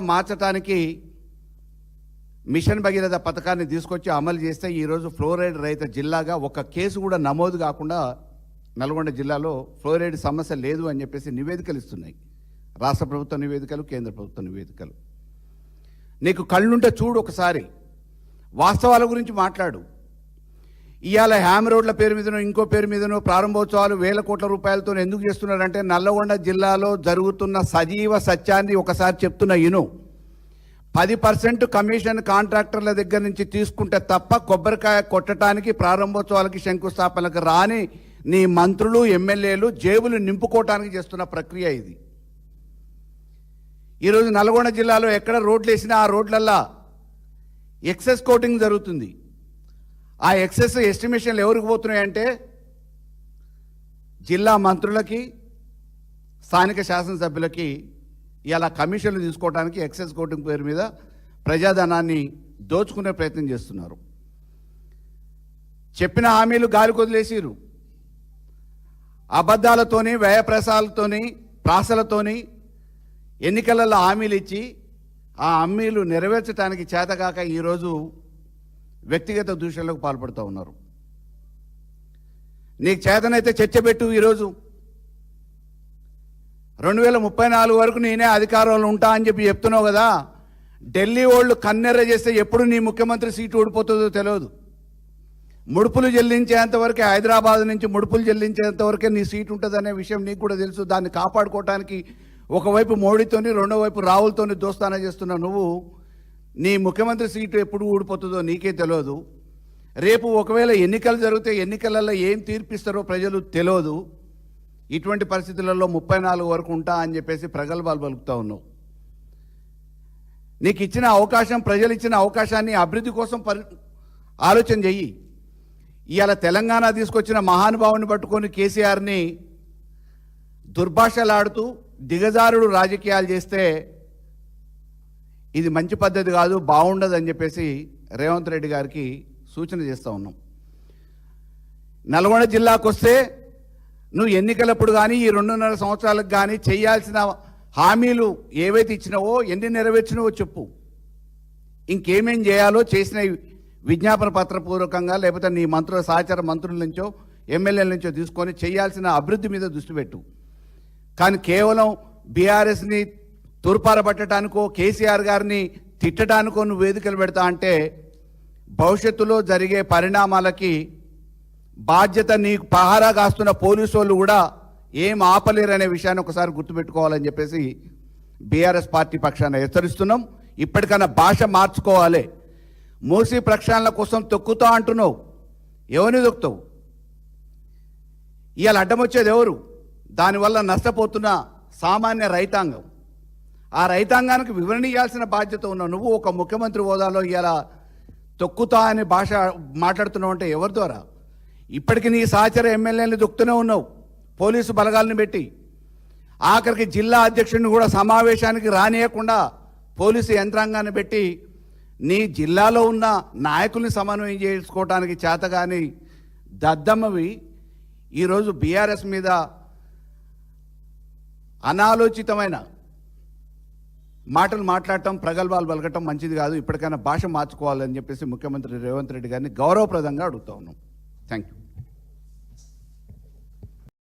మార్చడానికి మిషన్ భగీరథ పథకాన్ని తీసుకొచ్చి అమలు చేస్తే ఈరోజు ఫ్లోరైడ్ రహిత జిల్లాగా ఒక కేసు కూడా నమోదు కాకుండా నల్గొండ జిల్లాలో ఫ్లోరైడ్ సమస్య లేదు అని చెప్పేసి నివేదికలు ఇస్తున్నాయి. రాష్ట్ర ప్రభుత్వ నివేదికలు, కేంద్ర ప్రభుత్వ నివేదికలు. నీకు కళ్ళుంటే చూడు, ఒకసారి వాస్తవాల గురించి మాట్లాడు. ఇవాళ హ్యామ్ రోడ్ల పేరు మీదనో ఇంకో పేరు మీదనో ప్రారంభోత్సవాలు వేల కోట్ల రూపాయలతో ఎందుకు చేస్తున్నారంటే నల్లగొండ జిల్లాలో జరుగుతున్న సజీవ సత్యాన్ని ఒకసారి చెప్తున్న ఇను. 10% కమిషన్ కాంట్రాక్టర్ల దగ్గర నుంచి తీసుకుంటే తప్ప కొబ్బరికాయ కొట్టడానికి, ప్రారంభోత్సవాలకి, శంకుస్థాపనలకు రాని నీ మంత్రులు, ఎమ్మెల్యేలు జేబులు నింపుకోవటానికి చేస్తున్న ప్రక్రియ ఇది. ఈరోజు నల్గొండ జిల్లాలో ఎక్కడ రోడ్లు వేసినా ఆ రోడ్లల్లో ఎక్సెస్ కోటింగ్ జరుగుతుంది. ఆ ఎక్సెస్ ఎస్టిమేషన్లు ఎవరికి పోతున్నాయంటే జిల్లా మంత్రులకి, స్థానిక శాసనసభ్యులకి ఇలా కమిషన్లు తీసుకోవడానికి ఎక్సెస్ కోటింగ్ పేరు మీద ప్రజాధనాన్ని దోచుకునే ప్రయత్నం చేస్తున్నారు. చెప్పిన హామీలు గాలి కొదిలేసిరు. అబద్ధాలతోని, వ్యయప్రసాలతోని, ప్రాసలతోని ఎన్నికలలో హామీలు ఇచ్చి ఆ హామీలు నెరవేర్చడానికి చేతగాక ఈరోజు వ్యక్తిగత దూషణలకు పాల్పడుతూ ఉన్నారు. నీకు చేతనైతే చర్చ పెట్టు. ఈరోజు 2034 వరకు నేనే అధికారంలో ఉంటా అని చెప్పి చెప్తున్నావు కదా. ఢిల్లీ వాళ్ళు కన్నెర్ర చేస్తే ఎప్పుడు నీ ముఖ్యమంత్రి సీటు ఓడిపోతుందో తెలియదు. ముడుపులు చెల్లించేంతవరకే, హైదరాబాద్ నుంచి ముడుపులు చెల్లించేంతవరకే నీ సీటు ఉంటుందనే విషయం నీకు కూడా తెలుసు. దాన్ని కాపాడుకోవటానికి ఒకవైపు మోడీతోని, రెండో వైపు రాహుల్తోని దోస్తానా చేస్తున్నా నువ్వు. నీ ముఖ్యమంత్రి సీటు ఎప్పుడు ఊడిపోతుందో నీకే తెలియదు. రేపు ఒకవేళ ఎన్నికలు జరిగితే ఎన్నికలలో ఏం తీర్పిస్తారో ప్రజలు తెలియదు. ఇటువంటి పరిస్థితులలో 34 వరకు ఉంటా అని చెప్పేసి ప్రగల్భాలు పలుకుతూ ఉన్నావు. నీకు ఇచ్చిన అవకాశం, ప్రజలు ఇచ్చిన అవకాశాన్ని అభివృద్ధి కోసం ఆలోచన చెయ్యి. ఇవాళ తెలంగాణ తీసుకొచ్చిన మహానుభావుని పట్టుకొని కేసీఆర్ని దుర్భాషలాడుతూ దిగజారుడు రాజకీయాలు చేస్తే ఇది మంచి పద్ధతి కాదు, బాగుండదు అని చెప్పేసి రేవంత్ రెడ్డి గారికి సూచన చేస్తూ ఉన్నాం. నల్గొండ జిల్లాకు వస్తే నువ్వు ఎన్నికలప్పుడు కానీ ఈ 2.5 సంవత్సరాలకు కానీ చేయాల్సిన హామీలు ఏవైతే ఇచ్చినావో, ఎన్ని నెరవేర్చినావో చెప్పు. ఇంకేమేం చేయాలో చేసిన విజ్ఞాపన పత్రపూర్వకంగా లేకపోతే నీ మంత్రుల, సహచర మంత్రుల నుంచో, ఎమ్మెల్యేల నుంచో తీసుకొని చేయాల్సిన అభివృద్ధి మీద దృష్టి పెట్టు. కానీ కేవలం బీఆర్ఎస్ని తూర్పారబట్టడానికో, కేసీఆర్ గారిని తిట్టడానికో నువ్వు వేదికలు పెడతా అంటే భవిష్యత్తులో జరిగే పరిణామాలకి బాధ్యత నీకు పహారా కాస్తున్న పోలీసు వాళ్ళు కూడా ఏం ఆపలేరనే విషయాన్ని ఒకసారి గుర్తుపెట్టుకోవాలని చెప్పేసి బీఆర్ఎస్ పార్టీ పక్షాన హెచ్చరిస్తున్నాం. ఇప్పటికైనా భాష మార్చుకోవాలి. మూసీ ప్రక్షాళన కోసం తొక్కుతా అంటున్నావు. ఎవరిని దొక్కుతావు? ఇవాళ అడ్డం వచ్చేది ఎవరు? దానివల్ల నష్టపోతున్న సామాన్య రైతాంగం. ఆ రైతాంగానికి వివరణ ఇవ్వాల్సిన బాధ్యత ఉన్నావు. నువ్వు ఒక ముఖ్యమంత్రి హోదాలో ఇలా తొక్కుతా అనే భాష మాట్లాడుతున్నావు అంటే ఎవరి ద్వారా? ఇప్పటికి నీ సహచర ఎమ్మెల్యేని దొక్కుతూనే ఉన్నావు పోలీసు బలగాలను పెట్టి. ఆఖరికి జిల్లా అధ్యక్షుడిని కూడా సమావేశానికి రానియకుండా పోలీసు యంత్రాంగాన్ని పెట్టి నీ జిల్లాలో ఉన్న నాయకుల్ని సమన్వయం చేసుకోవడానికి చేతగాని దద్దమ్మవి ఈరోజు బీఆర్ఎస్ మీద అనాలోచితమైన మాటలు మాట్లాడటం, ప్రగల్భాలు పలకటం మంచిది కాదు. ఇప్పటికైనా భాష మార్చుకోవాలని చెప్పేసి ముఖ్యమంత్రి రేవంత్ రెడ్డి గారిని గౌరవప్రదంగా అడుగుతా ఉన్నాం. Thank you.